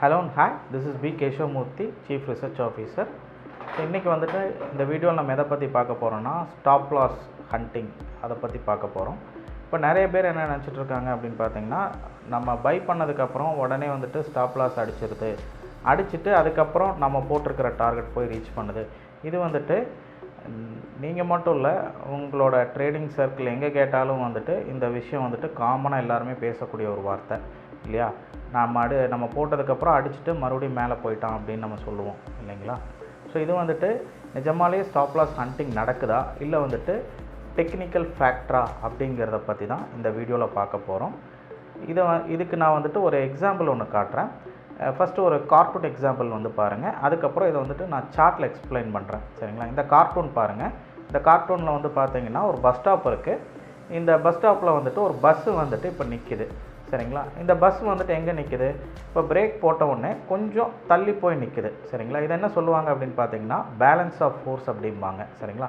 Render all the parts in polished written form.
Hello and hi, this is B. Keshavamurthy, Chief Research Officer. இன்றைக்கி வந்துட்டு இந்த வீடியோவில் நம்ம எதை பற்றி பார்க்க போகிறோம்னா ஸ்டாப் லாஸ் ஹண்டிங் அதை பற்றி பார்க்க போகிறோம். இப்போ நிறைய பேர் என்ன நினச்சிட்டு இருக்காங்க அப்படின்னு பார்த்தீங்கன்னா, நம்ம பை பண்ணதுக்கப்புறம் உடனே வந்துட்டு ஸ்டாப் லாஸ் அடிச்சுட்டு அதுக்கப்புறம் நம்ம போட்டிருக்கிற டார்கெட் போய் ரீச் பண்ணுது. இது வந்துட்டு நீங்கள் மட்டும் இல்லை, உங்களோட ட்ரேடிங் சர்க்கிள் எங்கே கேட்டாலும் வந்துட்டு இந்த விஷயம் வந்துட்டு காமனாக எல்லாருமே பேசக்கூடிய ஒரு வார்த்தை இல்லையா? நம்ம போட்டதுக்கப்புறம் அடிச்சுட்டு மறுபடியும் மேலே போயிட்டான் அப்படின்னு நம்ம சொல்லுவோம் இல்லைங்களா? ஸோ இது வந்துட்டு நிஜமாலே ஸ்டாப் லாஸ் ஹண்டிங் நடக்குதா இல்லை வந்துட்டு டெக்னிக்கல் ஃபேக்டரா அப்படிங்கிறத பற்றி தான் இந்த வீடியோவில் பார்க்க போகிறோம். இதுக்கு நான் வந்துட்டு ஒரு எக்ஸாம்பிள் ஒன்று காட்டுறேன். ஃபஸ்ட்டு ஒரு கார்ட்டூன் எக்ஸாம்பிள் வந்து பாருங்கள், அதுக்கப்புறம் இதை வந்துட்டு நான் சார்ட்டில் எக்ஸ்பிளைன் பண்ணுறேன் சரிங்களா? இந்த கார்ட்டூன் பாருங்கள். இந்த கார்ட்டூனில் வந்து பார்த்தீங்கன்னா ஒரு பஸ் ஸ்டாப் இருக்குது. இந்த பஸ் ஸ்டாப்பில் வந்துட்டு ஒரு பஸ்ஸு வந்துட்டு இப்போ நிற்கிது சரிங்களா? இந்த பஸ் வந்துட்டு எங்கே நிற்கிது? இப்போ பிரேக் போட்ட உடனே கொஞ்சம் தள்ளி போய் நிற்கிது சரிங்களா? இது என்ன சொல்லுவாங்க அப்படின்னு பார்த்தீங்கன்னா பேலன்ஸ் ஆஃப் ஃபோர்ஸ் அப்படிம்பாங்க சரிங்களா?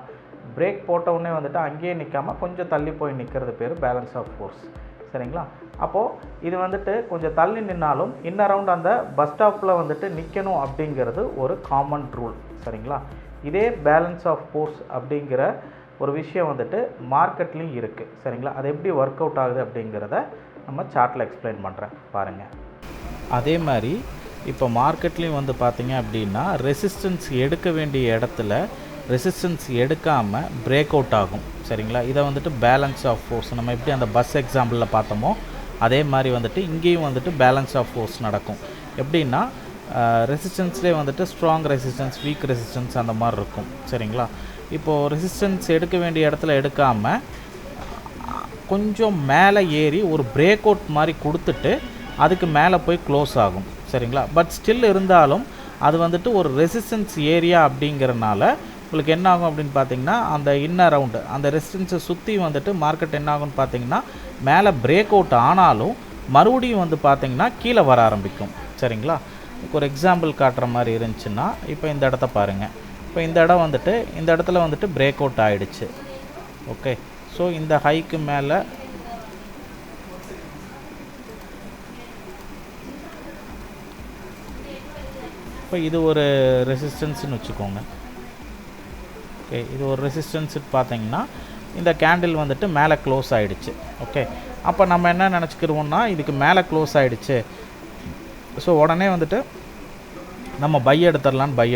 பிரேக் போட்ட உடனே வந்துட்டு அங்கேயே நிற்காமல் கொஞ்சம் தள்ளி போய் நிற்கிறது பேர் பேலன்ஸ் ஆஃப் ஃபோர்ஸ் சரிங்களா? அப்போது இது வந்துட்டு கொஞ்சம் தள்ளி நின்னாலும் அரவுண்ட் அந்த பஸ் ஸ்டாப்பில் வந்துட்டு நிற்கணும் அப்படிங்கிறது ஒரு காமன் ரூல் சரிங்களா? இதே பேலன்ஸ் ஆஃப் ஃபோர்ஸ் அப்படிங்கிற ஒரு விஷயம் வந்துட்டு மார்க்கெட்லேயும் இருக்குது சரிங்களா? அது எப்படி ஒர்க் அவுட் ஆகுது அப்படிங்கிறத நம்ம சார்ட்டில் எக்ஸ்பிளைன் பண்ணுறேன் பாருங்கள். அதே மாதிரி இப்போ மார்க்கெட்லேயும் வந்து பார்த்திங்க அப்படின்னா ரெசிஸ்டன்ஸ் எடுக்க வேண்டிய இடத்துல ரெசிஸ்டன்ஸ் எடுக்காமல் பிரேக் அவுட் ஆகும் சரிங்களா? இதை வந்துட்டு பேலன்ஸ் ஆஃப் ஃபோர்ஸ், நம்ம எப்படி அந்த பஸ் எக்ஸாம்பிளில் பார்த்தோமோ அதே மாதிரி வந்துட்டு இங்கேயும் வந்துட்டு பேலன்ஸ் ஆஃப் ஃபோர்ஸ் நடக்கும். எப்படின்னா ரெசிஸ்டன்ஸ்லேயே வந்துட்டு ஸ்ட்ராங் ரெசிஸ்டன்ஸ், வீக் ரெசிஸ்டன்ஸ் அந்த மாதிரி இருக்கும் சரிங்களா? இப்போது ரெசிஸ்டன்ஸ் எடுக்க வேண்டிய இடத்துல எடுக்காமல் கொஞ்சம் மேலே ஏறி ஒரு பிரேக் அவுட் மாதிரி கொடுத்துட்டு அதுக்கு மேலே போய் க்ளோஸ் ஆகும் சரிங்களா? பட் ஸ்டில் இருந்தாலும் அது வந்துட்டு ஒரு ரெசிஸ்டன்ஸ் ஏரியா அப்படிங்கிறனால உங்களுக்கு என்ன ஆகும் அப்படின்னு பார்த்தீங்கன்னா அந்த ரவுண்டு அந்த ரெசிஸ்டன்ஸை சுற்றி வந்துட்டு மார்க்கெட் என்ன ஆகும்னு பார்த்தீங்கன்னா மேலே பிரேக் அவுட் ஆனாலும் மறுபடியும் வந்து பார்த்திங்கன்னா கீழே வர ஆரம்பிக்கும் சரிங்களா? ஒரு எக்ஸாம்பிள் காட்டுற மாதிரி இருந்துச்சுன்னா இப்போ இந்த இடத்த பாருங்கள். இப்போ இந்த இடத்துல வந்துட்டு பிரேக் அவுட் ஆகிடுச்சு. ஓகே, ஸோ இந்த ஹைக்கு மேலே இப்போ இது ஒரு ரெசிஸ்டன்ஸ்னு வச்சுக்கோங்க. ஓகே, இது ஒரு ரெசிஸ்டன்ஸ் பார்த்தீங்கன்னா இந்த கேண்டில் வந்துட்டு மேலே க்ளோஸ் ஆகிடுச்சு. ஓகே, அப்போ நம்ம என்ன நினச்சிக்கிடுவோம்னா இதுக்கு மேலே க்ளோஸ் ஆகிடுச்சு, ஸோ உடனே வந்துட்டு நம்ம பை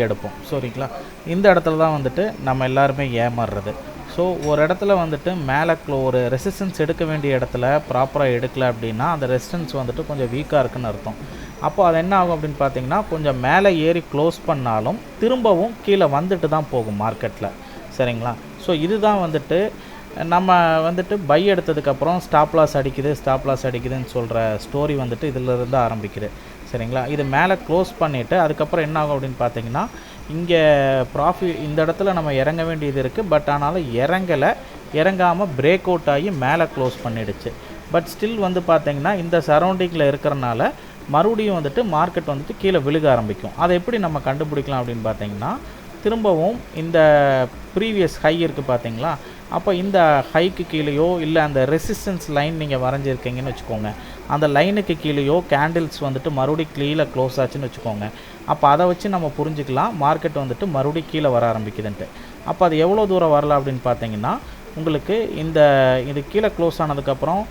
எடுப்போம் சரிங்களா? இந்த இடத்துல தான் வந்துட்டு நம்ம எல்லாருமே ஏமாறுறது. ஸோ ஒரு இடத்துல வந்துட்டு மேலே ஒரு ரெசிஸ்டன்ஸ் எடுக்க வேண்டிய இடத்துல ப்ராப்பராக எடுக்கலை அப்படின்னா அந்த ரெசிஸ்டன்ஸ் வந்துட்டு கொஞ்சம் வீக்காக இருக்குதுன்னு அர்த்தம். அப்போது அது என்ன ஆகும் அப்படின்னு பார்த்தீங்கன்னா கொஞ்சம் மேலே ஏறி க்ளோஸ் பண்ணாலும் திரும்பவும் கீழே வந்துட்டு தான் போகும் மார்க்கெட்டில் சரிங்களா? ஸோ இதுதான் வந்துட்டு நம்ம வந்துட்டு பை எடுத்ததுக்கப்புறம் ஸ்டாப் லாஸ் அடிக்குதுன்னு சொல்கிற ஸ்டோரி வந்துட்டு இதிலிருந்து ஆரம்பிக்குது சரிங்களா? இது மேலே க்ளோஸ் பண்ணிவிட்டு அதுக்கப்புறம் என்ன ஆகும் அப்படின்னு பார்த்தீங்கன்னா இங்கே இந்த இடத்துல நம்ம இறங்க வேண்டியது இருக்குது. பட் ஆனாலும் இறங்காமல் பிரேக் அவுட் ஆகி மேலே க்ளோஸ் பண்ணிடுச்சு. பட் ஸ்டில் வந்து பார்த்திங்கன்னா இந்த சரௌண்டிங்கில் இருக்கிறனால மறுபடியும் வந்துட்டு மார்க்கெட் வந்துட்டு கீழே விழுக ஆரம்பிக்கும். அதை எப்படி நம்ம கண்டுபிடிக்கலாம் அப்படின்னு பார்த்தீங்கன்னா திரும்பவும் இந்த ப்ரீவியஸ் ஹை இருக்குது பார்த்தீங்களா? அப்போ இந்த ஹைக்கு கீழேயோ இல்லை அந்த ரெசிஸ்டன்ஸ் லைன் நீங்கள் வரைஞ்சிருக்கீங்கன்னு வச்சுக்கோங்க, அந்த லைனுக்கு கீழேயோ கேண்டில்ஸ் வந்துட்டு மறுபடியும் கீழே க்ளோஸ் ஆச்சுன்னு வச்சுக்கோங்க. அப்போ அதை வச்சு நம்ம புரிஞ்சுக்கலாம் மார்க்கெட் வந்துட்டு மறுபடியும் கீழே வர ஆரம்பிக்குதுன்ட்டு. அப்போ அது எவ்வளோ தூரம் வரலாம் அப்படின்னு பார்த்தீங்கன்னா உங்களுக்கு இது கீழே க்ளோஸ் ஆனதுக்கப்புறம்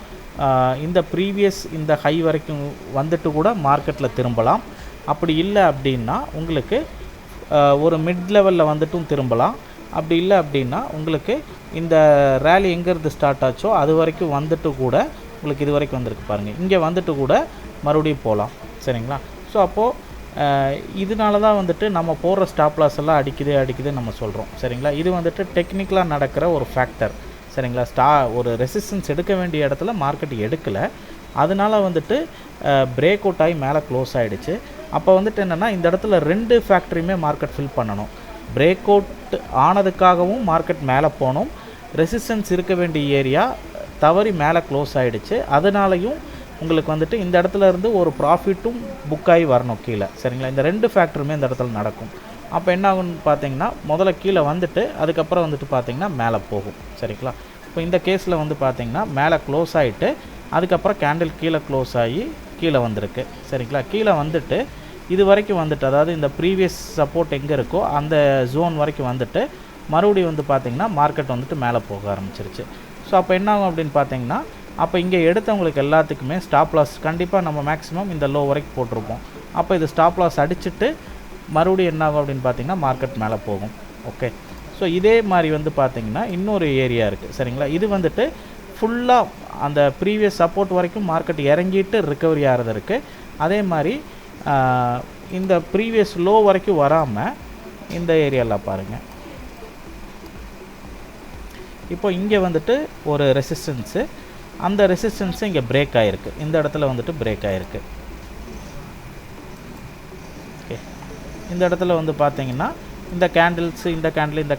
இந்த ப்ரீவியஸ் இந்த ஹை வரைக்கும் வந்துட்டு கூட மார்க்கெட்டில் திரும்பலாம். அப்படி இல்லை அப்படின்னா உங்களுக்கு ஒரு மிட் லெவலில் வந்துட்டும் திரும்பலாம். அப்படி இல்லை அப்படின்னா உங்களுக்கு இந்த ரேலி எங்கேருந்து ஸ்டார்ட் ஆச்சோ அது வரைக்கும் வந்துட்டு கூட உங்களுக்கு இது வரைக்கும் வந்திருக்கு பாருங்கள், இங்கே வந்துட்டு கூட மறுபடியும் போகலாம் சரிங்களா? ஸோ அப்போது இதனால தான் வந்துட்டு நம்ம போடுற ஸ்டாப் லாஸ் எல்லாம் அடிக்குதுன்னு நம்ம சொல்கிறோம் சரிங்களா? இது வந்துட்டு டெக்னிக்கலாக நடக்கிற ஒரு ஃபேக்டர் சரிங்களா? ஒரு ரெசிஸ்டன்ஸ் எடுக்க வேண்டிய இடத்துல மார்க்கெட் எடுக்கலை, அதனால் வந்துட்டு பிரேக் அவுட் ஆகி மேலே க்ளோஸ் ஆகிடுச்சு. அப்போ வந்துட்டு என்னென்னா இந்த இடத்துல 2 ஃபேக்டரியுமே மார்க்கெட் ஃபில் பண்ணணும். பிரேக் அவுட் ஆனதுக்காகவும் மார்க்கெட் மேலே போகணும், ரெசிஸ்டன்ஸ் இருக்க வேண்டிய ஏரியா தவறி மேலே க்ளோஸ் ஆகிடுச்சு, அதனாலையும் உங்களுக்கு வந்துட்டு இந்த இடத்துல இருந்து ஒரு ப்ராஃபிட்டும் புக் ஆகி வரணும் கீழே சரிங்களா? இந்த 2 ஃபேக்டருமே இந்த இடத்துல நடக்கும். அப்போ என்ன ஆகும்னு பார்த்தீங்கன்னா முதல்ல கீழே வந்துட்டு அதுக்கப்புறம் வந்துட்டு பார்த்திங்கன்னா மேலே போகும் சரிங்களா? இப்போ இந்த கேஸில் வந்து பார்த்திங்கன்னா மேலே க்ளோஸ் ஆகிட்டு அதுக்கப்புறம் கேண்டில் கீழே க்ளோஸ் ஆகி கீழே வந்திருக்கு சரிங்களா? கீழே வந்துட்டு இது வரைக்கும் வந்துட்டு, அதாவது இந்த ப்ரீவியஸ் சப்போர்ட் எங்கே இருக்கோ அந்த ஜோன் வரைக்கும் வந்துட்டு மறுபடியும் வந்து பார்த்திங்கன்னா மார்க்கெட் வந்துட்டு மேலே போக ஆரம்பிச்சிருச்சு. ஸோ அப்போ என்ன ஆகும் அப்படின்னு பார்த்தீங்கன்னா, அப்போ இங்கே எடுத்தவங்களுக்கு எல்லாத்துக்குமே ஸ்டாப் லாஸ் கண்டிப்பாக நம்ம மேக்ஸிமம் இந்த லோ வரைக்கும் போட்டிருப்போம். அப்போ இது ஸ்டாப் லாஸ் அடிச்சுட்டு மறுபடியும் என்ன ஆகும் அப்படின்னு பார்த்தீங்கன்னா மார்க்கெட் மேலே போகும். ஓகே, ஸோ இதே மாதிரி வந்து பார்த்திங்கன்னா இன்னொரு ஏரியா இருக்குது சரிங்களா. இது வந்துட்டு ஃபுல்லாக அந்த ப்ரீவியஸ் சப்போர்ட் வரைக்கும் மார்க்கெட் இறங்கிட்டு ரிக்கவரி ஆகிறது இருக்குது. அதே மாதிரி இந்த ப்ரீவியஸ் லோ வரைக்கும் வராமல் இந்த ஏரியாவில் பாருங்கள், இப்போ இங்கே வந்துட்டு ஒரு ரெசிஸ்டன்ஸு, அந்த ரெசிஸ்டன்ஸு இங்கே பிரேக் ஆகிருக்கு, இந்த இடத்துல வந்துட்டு பிரேக் ஆகிருக்கு. ஓகே, இந்த இடத்துல வந்து பார்த்தீங்கன்னா இந்த கேண்டில்ஸு இந்த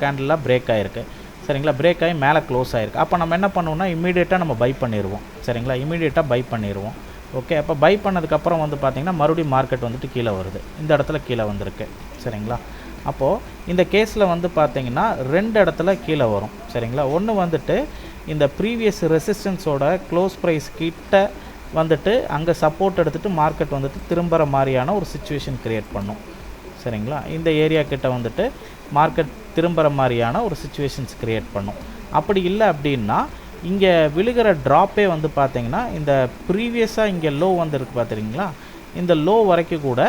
கேண்டில்லாம் பிரேக் ஆகிருக்கு சரிங்களா. பிரேக் ஆகி மேலே க்ளோஸ் ஆகிருக்கு. அப்போ நம்ம என்ன பண்ணுவோம்னா இமீடியட்டாக நம்ம பை பண்ணிடுவோம் சரிங்களா, இமீடியட்டாக பை பண்ணிடுவோம். ஓகே, அப்போ பை பண்ணதுக்கப்புறம் வந்து பார்த்திங்கன்னா மறுபடியும் மார்க்கெட் வந்துட்டு கீழே வருது, இந்த இடத்துல கீழே வந்திருக்கு சரிங்களா. அப்போது இந்த கேஸில் வந்து பார்த்திங்கன்னா 2 இடத்துல கீழே வரும் சரிங்களா. ஒன்று வந்துட்டு இந்த ப்ரீவியஸ் ரெசிஸ்டன்ஸோட க்ளோஸ் ப்ரைஸ் கிட்ட வந்துட்டு அங்கே சப்போர்ட் எடுத்துகிட்டு மார்க்கெட் வந்துட்டு திரும்புகிற மாதிரியான ஒரு சிச்சுவேஷன் க்ரியேட் பண்ணும் சரிங்களா. இந்த ஏரியா கிட்ட வந்துட்டு மார்க்கெட் திரும்புகிற மாதிரியான ஒரு சிச்சுவேஷன்ஸ் க்ரியேட் பண்ணும். அப்படி இல்லை அப்படின்னா இங்கே விழுகிற ட்ராப்பே வந்து பார்த்திங்கன்னா இந்த ப்ரீவியஸாக இங்கே லோ வந்துருக்கு பார்த்துருங்களா, இந்த லோ வரைக்கும் கூட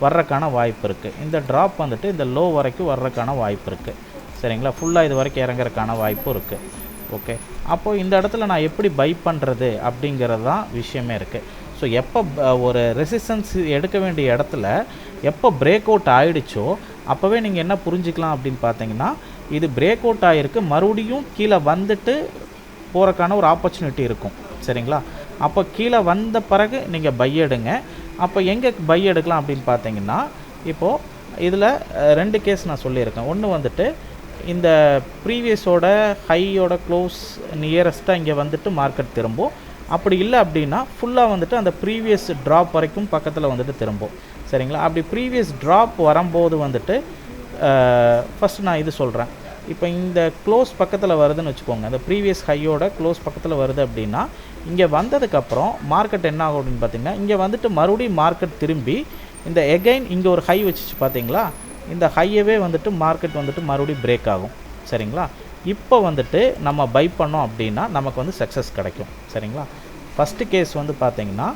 வர்றதுக்கான வாய்ப்பு இருக்குது. இந்த ட்ராப் வந்துட்டு இந்த லோ வரைக்கும் வர்றதுக்கான வாய்ப்பு இருக்குது சரிங்களா. ஃபுல்லாக இது வரைக்கும் இறங்குறதுக்கான வாய்ப்பும் இருக்குது. ஓகே, அப்போது இந்த இடத்துல நான் எப்படி பை பண்ணுறது அப்படிங்கிறது தான் விஷயமே இருக்குது. ஸோ எப்போ ஒரு ரெசிஸ்டன்ஸ் எடுக்க வேண்டிய இடத்துல எப்போ பிரேக் அவுட் ஆகிடுச்சோ அப்போவே நீங்கள் என்ன புரிஞ்சிக்கலாம் அப்படின்னு பார்த்தீங்கன்னா, இது பிரேக் அவுட் ஆகிருக்கு, மறுபடியும் கீழே வந்துட்டு போகிறக்கான ஒரு ஆப்பர்ச்சுனிட்டி இருக்கும் சரிங்களா. அப்போ கீழே வந்த பிறகு நீங்கள் பை எடுங்க. அப்போ எங்கே பை எடுக்கலாம் அப்படின்னு பார்த்தீங்கன்னா, இப்போது இதில் 2 கேஸ் நான் சொல்லியிருக்கேன். ஒன்று வந்துட்டு இந்த ப்ரீவியஸோட ஹையோட க்ளோஸ் நியரஸ்ட்டாக இங்கே வந்துட்டு மார்க்கெட் திரும்பும். அப்படி இல்லை அப்படின்னா ஃபுல்லாக வந்துட்டு அந்த ப்ரீவியஸ் ட்ராப் வரைக்கும் பக்கத்தில் வந்துட்டு திரும்பும் சரிங்களா. அப்படி ப்ரீவியஸ் ட்ராப் வரும்போது வந்துட்டு ஃபஸ்ட்டு நான் இது சொல்கிறேன். இப்போ இந்த க்ளோஸ் பக்கத்தில் வருதுன்னு வச்சுக்கோங்க, இந்த ப்ரீவியஸ் ஹையோட க்ளோஸ் பக்கத்தில் வருது அப்படின்னா இங்கே வந்ததுக்கப்புறம் மார்க்கெட் என்ன ஆகும் அப்படின்னு பார்த்தீங்கன்னா, இங்கே வந்துட்டு மறுபடியும் மார்க்கெட் திரும்பி இந்த எகைன் இங்கே ஒரு ஹை வச்சுச்சு பார்த்தீங்களா, இந்த ஹையவே வந்துட்டு மார்க்கெட் வந்துட்டு மறுபடியும் பிரேக் ஆகும் சரிங்களா. இப்போ வந்துட்டு நம்ம பை பண்ணோம் அப்படின்னா நமக்கு வந்து சக்ஸஸ் கிடைக்கும் சரிங்களா. ஃபஸ்ட்டு கேஸ் வந்து பார்த்திங்கன்னா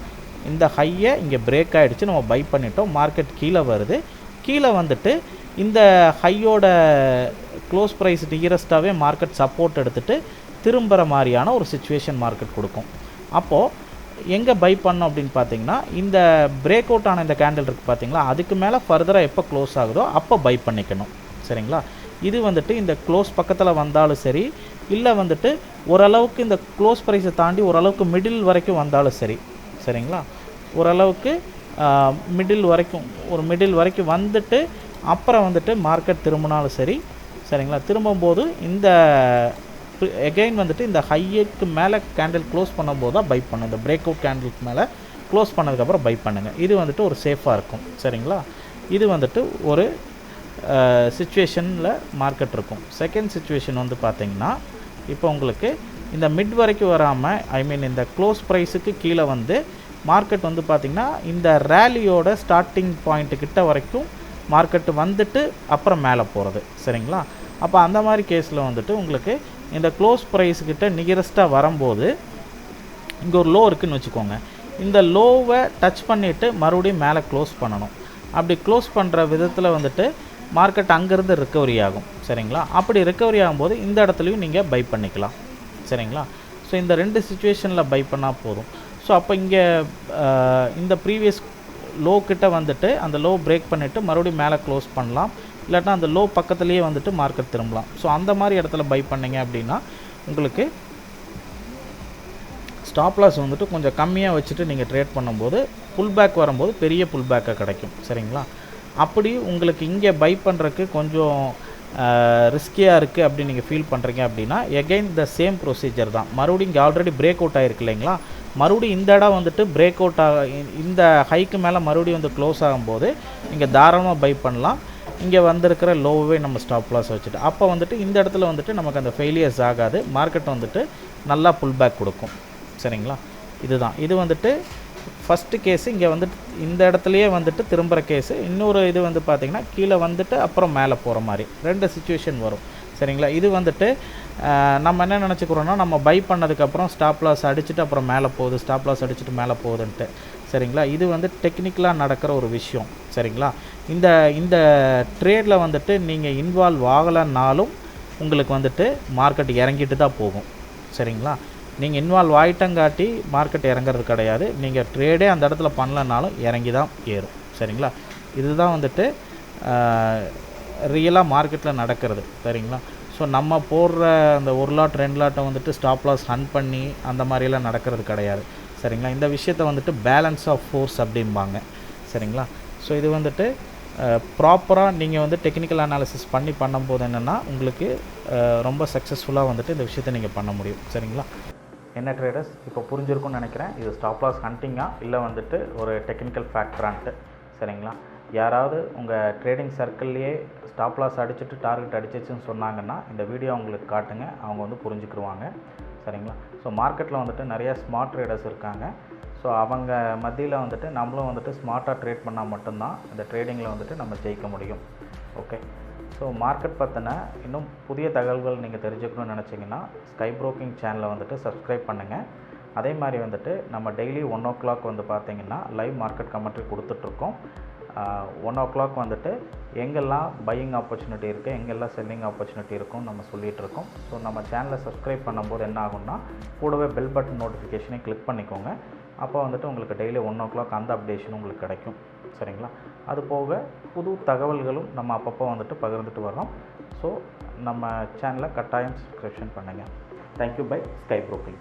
இந்த ஹையை இங்கே பிரேக் ஆகிடுச்சு, நம்ம பை பண்ணிட்டோம், மார்க்கெட் கீழே வருது, கீழே வந்துட்டு இந்த ஹையோட க்ளோஸ் ப்ரைஸ் நியரஸ்ட்டாகவே மார்க்கெட் சப்போர்ட் எடுத்துகிட்டு திரும்புகிற மாதிரியான ஒரு சிச்சுவேஷன் மார்க்கெட் கொடுக்கும். அப்போது எங்கே பை பண்ணோம் அப்படின்னு பார்த்தீங்கன்னா, இந்த பிரேக் அவுட் ஆன இந்த கேண்டில் இருக்குது பார்த்தீங்களா, அதுக்கு மேலே ஃபர்தராக எப்போ க்ளோஸ் ஆகுதோ அப்போ பை பண்ணிக்கணும் சரிங்களா. இது வந்துட்டு இந்த க்ளோஸ் பக்கத்தில் வந்தாலும் சரி, இல்லை வந்துட்டு ஓரளவுக்கு இந்த க்ளோஸ் ப்ரைஸை தாண்டி ஓரளவுக்கு மிடில் வரைக்கும் வந்தாலும் சரி சரிங்களா. ஓரளவுக்கு மிடில் வரைக்கும் வந்துட்டு அப்புறம் வந்துட்டு மார்க்கெட் திரும்பினாலும் சரி சரிங்களா. திரும்பும்போது இந்த எகைன் வந்துட்டு இந்த ஹைக்கு மேலே கேண்டில் க்ளோஸ் பண்ணும்போது தான் பை பண்ணும். இந்த பிரேக் அவுட் கேண்டிலுக்கு மேலே க்ளோஸ் பண்ணதுக்கப்புறம் பை பண்ணுங்கள். இது வந்துட்டு ஒரு சேஃபாக இருக்கும் சரிங்களா. இது வந்துட்டு ஒரு சிச்சுவேஷனில் மார்க்கெட் இருக்கும். செகண்ட் சிச்சுவேஷன் வந்து பார்த்திங்கன்னா, இப்போ உங்களுக்கு இந்த மிட் வரைக்கும் வராமல் இந்த க்ளோஸ் ப்ரைஸுக்கு கீழே வந்து மார்க்கெட் வந்து பார்த்திங்கன்னா இந்த ரேலியோட ஸ்டார்டிங் பாயிண்ட்டுக்கிட்ட வரைக்கும் மார்க்கெட்டு வந்துட்டு அப்புறம் மேலே போகிறது சரிங்களா. அப்போ அந்த மாதிரி கேஸில் வந்துட்டு உங்களுக்கு இந்த க்ளோஸ் ப்ரைஸுக்கிட்ட நியரஸ்ட்டாக வரும்போது இங்கே ஒரு லோ இருக்குதுன்னு வச்சுக்கோங்க, இந்த லோவை டச் பண்ணிவிட்டு மறுபடியும் மேலே க்ளோஸ் பண்ணணும். அப்படி க்ளோஸ் பண்ணுற விதத்தில் வந்துட்டு மார்க்கெட் அங்கேருந்து ரிக்கவரி ஆகும் சரிங்களா. அப்படி ரிக்கவரி ஆகும்போது இந்த இடத்துலையும் நீங்கள் பை பண்ணிக்கலாம் சரிங்களா. ஸோ இந்த 2 சிச்சுவேஷனில் பை பண்ணால் போதும். ஸோ அப்போ இங்கே இந்த ப்ரீவியஸ் லோ கிட்ட வந்துட்டு அந்த லோ பிரேக் பண்ணிவிட்டு மறுபடியும் மேலே க்ளோஸ் பண்ணலாம், இல்லாட்டா அந்த லோ பக்கத்துலேயே வந்துட்டு மார்க்கெட் திரும்பலாம். ஸோ அந்த மாதிரி இடத்துல பை பண்ணிங்க அப்படின்னா உங்களுக்கு ஸ்டாப் லாஸ் வந்துட்டு கொஞ்சம் கம்மியாக வச்சுட்டு நீங்கள் ட்ரேட் பண்ணும்போது புல் பேக் வரும்போது பெரிய புல் பேக்காக கிடைக்கும் சரிங்களா. அப்படி உங்களுக்கு இங்கே பை பண்ணுறதுக்கு கொஞ்சம் ரிஸ்கியாக இருக்குது அப்படின்னு நீங்கள் ஃபீல் பண்ணுறீங்க அப்படின்னா எகைன் த சேம் ப்ரொசீஜர் தான். மறுபடியும் இங்கே ஆல்ரெடி பிரேக் அவுட் ஆகிருக்கு இல்லைங்களா, மறுபடியும் இந்த இடம் வந்துட்டு பிரேக் அவுட் இந்த ஹைக்கு மேலே மறுபடியும் வந்து க்ளோஸ் ஆகும்போது நீங்கள் தாராளமாக பை பண்ணலாம். இங்கே வந்திருக்கிற லோவே நம்ம ஸ்டாப் லாஸ் வச்சுட்டு அப்போ வந்துட்டு இந்த இடத்துல வந்துட்டு நமக்கு அந்த ஃபெயிலியர்ஸ் ஆகாது, மார்க்கெட் வந்துட்டு நல்லா புல் பேக் கொடுக்கும் சரிங்களா. இதுதான் இது வந்துட்டு ஃபஸ்ட்டு கேஸு இங்கே வந்துட்டு இந்த இடத்துலையே வந்துட்டு திரும்புகிற கேஸு, இன்னொரு இது வந்து பார்த்திங்கன்னா கீழே வந்துட்டு அப்புறம் மேலே போகிற மாதிரி 2 சிச்சுவேஷன் வரும். சரிங்களா? இது வந்துட்டு நம்ம என்ன நினச்சிக்கிறோன்னா, நம்ம பை பண்ணதுக்கப்புறம் ஸ்டாப் லாஸ் அடிச்சுட்டு அப்புறம் மேலே போகுது, ஸ்டாப் லாஸ் அடிச்சுட்டு மேலே போகுதுன்ட்டு. சரிங்களா? இது வந்து டெக்னிக்கலாக நடக்கிற ஒரு விஷயம். சரிங்களா? இந்த ட்ரேடில் வந்துட்டு நீங்கள் இன்வால்வ் ஆகலைன்னாலும் உங்களுக்கு வந்துட்டு மார்க்கெட் இறங்கிட்டு தான் போகும். சரிங்களா? நீங்கள் இன்வால்வ் ஆகிட்டங்காட்டி மார்க்கெட் இறங்குறது கிடையாது. நீங்கள் ட்ரேடே அந்த இடத்துல பண்ணலனாலும் இறங்கி தான் ஏறும். சரிங்களா? இதுதான் வந்துட்டு ரியலாக மார்க்கெட்டில் நடக்கிறது. சரிங்களா? ஸோ நம்ம போடுற அந்த 1 லாட் 2 லாட்டை வந்துட்டு ஸ்டாப் லாஸ் ரன் பண்ணி அந்த மாதிரியெல்லாம் நடக்கிறது கிடையாது. சரிங்களா? இந்த விஷயத்தை வந்துட்டு பேலன்ஸ் ஆஃப் ஃபோர்ஸ் அப்படிம்பாங்க. சரிங்களா? ஸோ இது வந்துட்டு ப்ராப்பராக நீங்கள் வந்து டெக்னிக்கல் அனாலிசிஸ் பண்ணி பண்ணும்போது என்னென்னா உங்களுக்கு ரொம்ப சக்ஸஸ்ஃபுல்லாக வந்துட்டு இந்த விஷயத்தை நீங்கள் பண்ண முடியும். சரிங்களா? என்ன ட்ரேடர்ஸ் இப்போ புரிஞ்சிருக்கும்னு நினைக்கிறேன். இது ஸ்டாப் லாஸ் ஹண்டிங்காக இல்லை வந்துட்டு ஒரு டெக்னிக்கல் ஃபேக்டரான்ட்டு. சரிங்களா? யாராவது உங்கள் ட்ரேடிங் சர்க்கிள்லேயே ஸ்டாப் லாஸ் அடிச்சுட்டு டார்கெட் அடிச்சிச்சுன்னு சொன்னாங்கன்னா இந்த வீடியோ அவங்களுக்கு காட்டுங்க, அவங்க வந்து புரிஞ்சுக்கிடுவாங்க. சரிங்களா? ஸோ மார்க்கெட்டில் வந்துட்டு நிறையா ஸ்மார்ட் ட்ரேடர்ஸ் இருக்காங்க. ஸோ அவங்க மத்தியில் வந்துட்டு நம்மளும் வந்துட்டு ஸ்மார்ட்டாக ட்ரேட் பண்ணால் மட்டும்தான் இந்த ட்ரேடிங்கில் வந்துட்டு நம்ம ஜெயிக்க முடியும். ஓகே. ஸோ மார்க்கெட் பற்றின இன்னும் புதிய தகவல்கள் நீங்கள் தெரிஞ்சுக்கணும்னு நினச்சிங்கன்னா ஸ்கை ப்ரோக்கிங் சேனலை வந்துட்டு சப்ஸ்கிரைப் பண்ணுங்கள். அதே மாதிரி வந்துட்டு நம்ம டெய்லி 1 o'clock வந்து பார்த்திங்கன்னா லைவ் மார்க்கெட் கமெண்ட்ரி கொடுத்துட்ருக்கோம். 1 o'clock வந்துட்டு எங்கெல்லாம் பையிங் ஆப்பர்ச்சுனிட்டி இருக்குது, எங்கெல்லாம் செல்லிங் ஆப்பர்ச்சுனிட்டி இருக்கும்னு நம்ம சொல்லிகிட்ருக்கோம். ஸோ நம்ம சேனலை சப்ஸ்கிரைப் பண்ணும்போது என்ன ஆகும்னா கூடவே பெல் பட்டன் நோட்டிஃபிகேஷனை கிளிக் பண்ணிக்கோங்க. அப்போ வந்துட்டு உங்களுக்கு டெய்லி 1 o'clock அந்த அப்டேஷன் உங்களுக்கு கிடைக்கும். சரிங்களா? அது போக புது தகவல்களும் நம்ம அப்பப்போ வந்துட்டு பகிர்ந்துட்டு வரோம். ஸோ நம்ம சேனலை கட்டாயம் சப்ஸ்கிரிப்ஷன் பண்ணுங்கள். Thank you bye sky broking.